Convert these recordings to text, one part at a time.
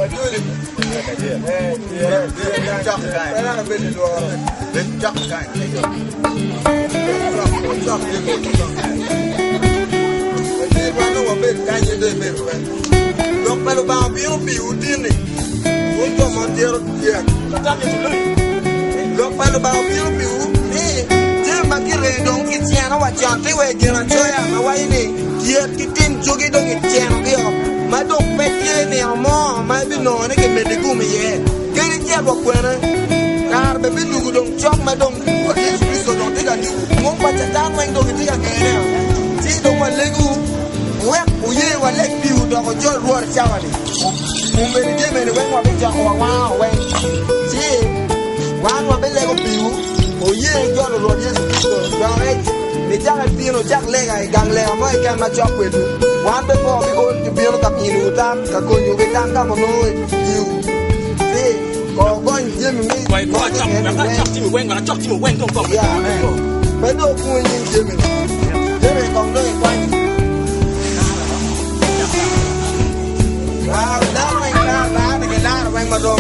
What do you do? Jack guy. Donc pelo ba biu biu dini. Untuk montir dia. Donc pelo ba biu biu ni. Dia makire dong kitiana wa chante we gina choya na wa ini. Dia kitin jogi dong kitiana dia. Ma dong petie ni amo ma bi no ne ke mediku me ye. Kiri dia bo kwena. Car be bi lugu dong chok ma dong ko Yesu Kristo dong tiga ni. Ngom pa chata ma dong tiga ngene. Ti dong ma legu. Wek uye wa lek biu dong ko jol ruor chawani. Umberi dia mene wek wa bi chok wa wa ti wan wa be lego biu. Uye jol ruor Yesu Kristo dong e ni jang biu no jak lega e gang lega mo e kan ma chok wedu. Wan be ko bi ko biu ka biu tam ka ko yu be tam ka mo no biu. Ti ko go ye mi Wai ko chok ti mi wen ga chok ti mi wen tong tong. Ya be do ku ni je mi. Je me kong do e kwani. Wow, that way, that way, madam.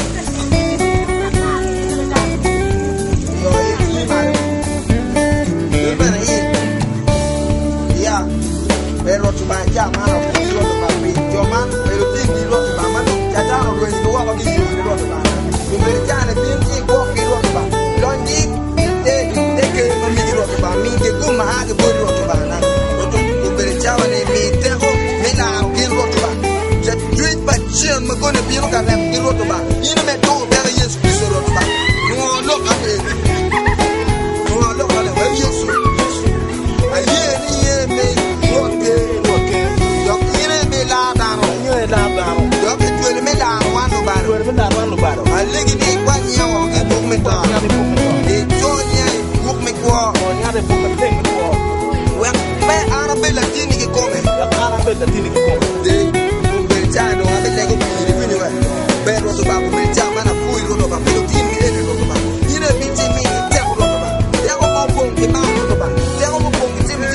Yo, eat, man. You better eat. Yeah. Pero tu buy jam, man. You want to buy your man. Pero think you want to buy man. Jajano going to walk again. You want to buy. You better try to be walk. You want to buy. Don't eat. They came to me. You want to buy me. They go my heart. You want to buy. You better try to me. They go. Me now. You want to buy. Jim, I'm going to be looking at the road about. You know, me don't tell you, Christ, road about. You want to look at it. You want to look at it. Well, yes, I hear me. Okay. You're killing me loud down. You're killing me loud. I live in it 1 year on the book me down. They told you, book me qua. Well, where are the Latini coming? Jano ame lego biri bini we be roto ba ko meja mana fui roto ba pelo timi ele roto ba ire biti mi te roto ba ya ko mo pon ke ma roto ba ya ko mo pon ke timi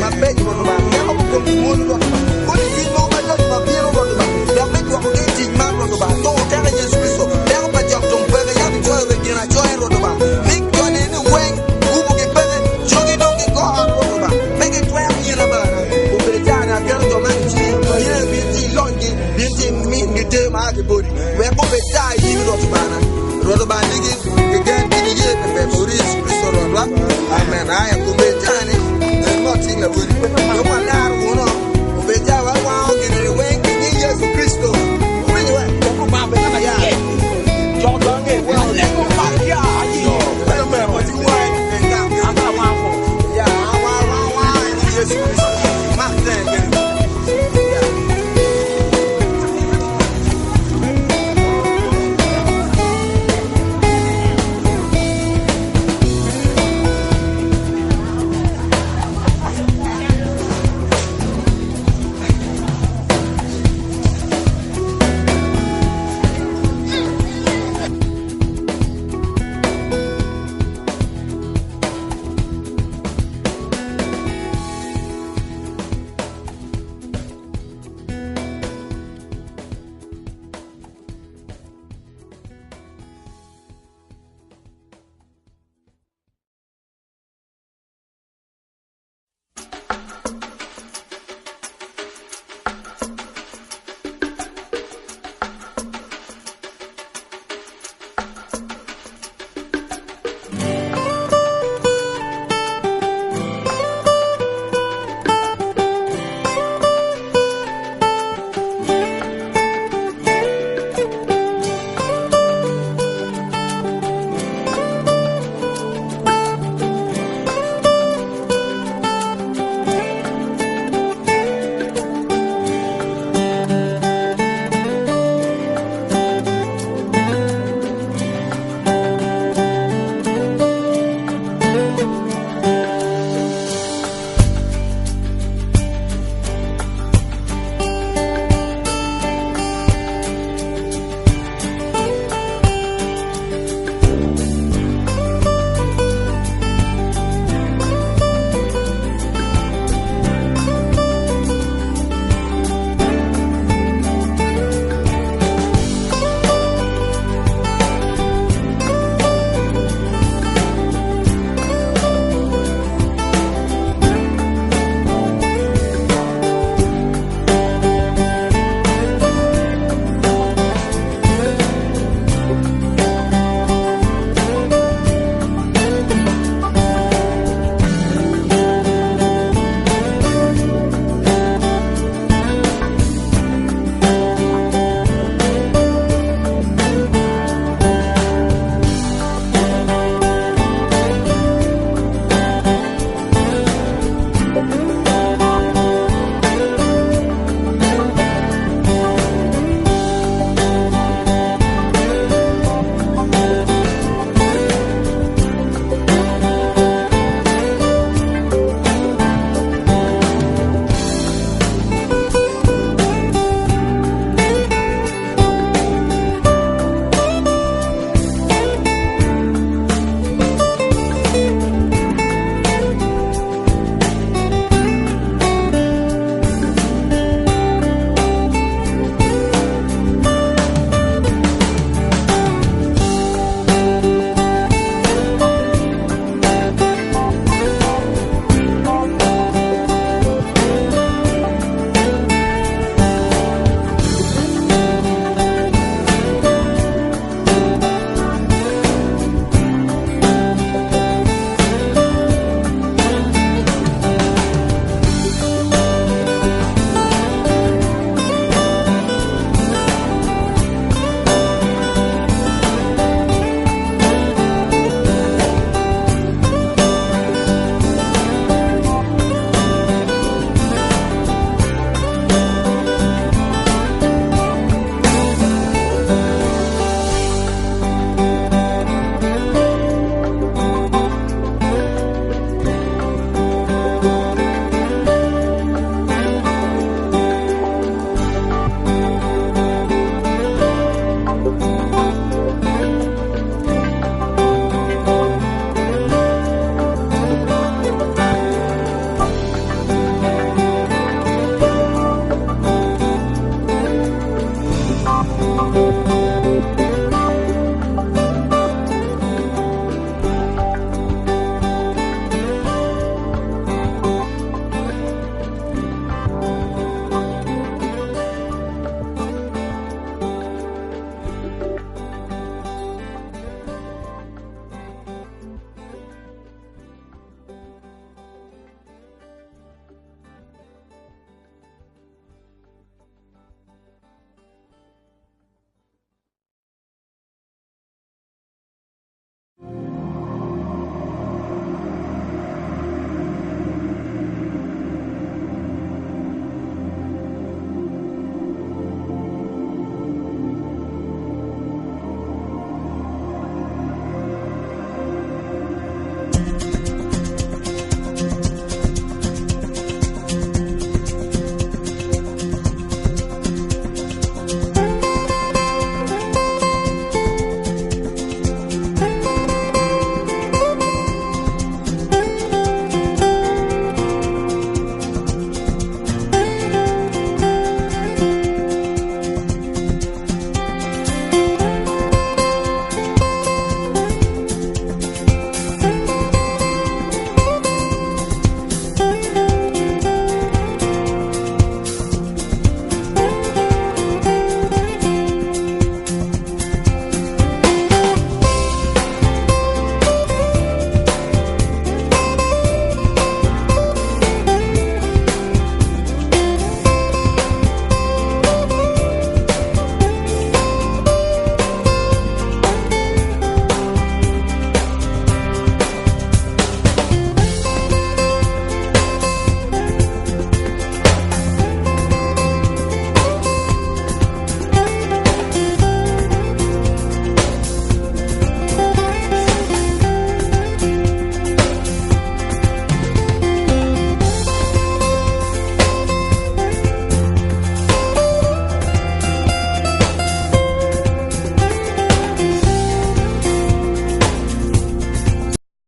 ma be roto ba ya ko mo pon mo roto ba ko ni mo ba roto ba biro roto ba ya me ko ke ti ma roto ba to te na Yesu Kristo ya ko ba ja to pe ya bi to be gina jo roto ba mi ko ni ni wen ku bu ke pe jogi do ke ko roto ba me ke twa mi la ba ko be jana ga to man ti ire biti binti mingi te ma ke body we ko be tai yi roto bana roto ba ligi ke gen ni ye be boris Kristo roto amen ay ko be tani nothing la body yo ma la ro no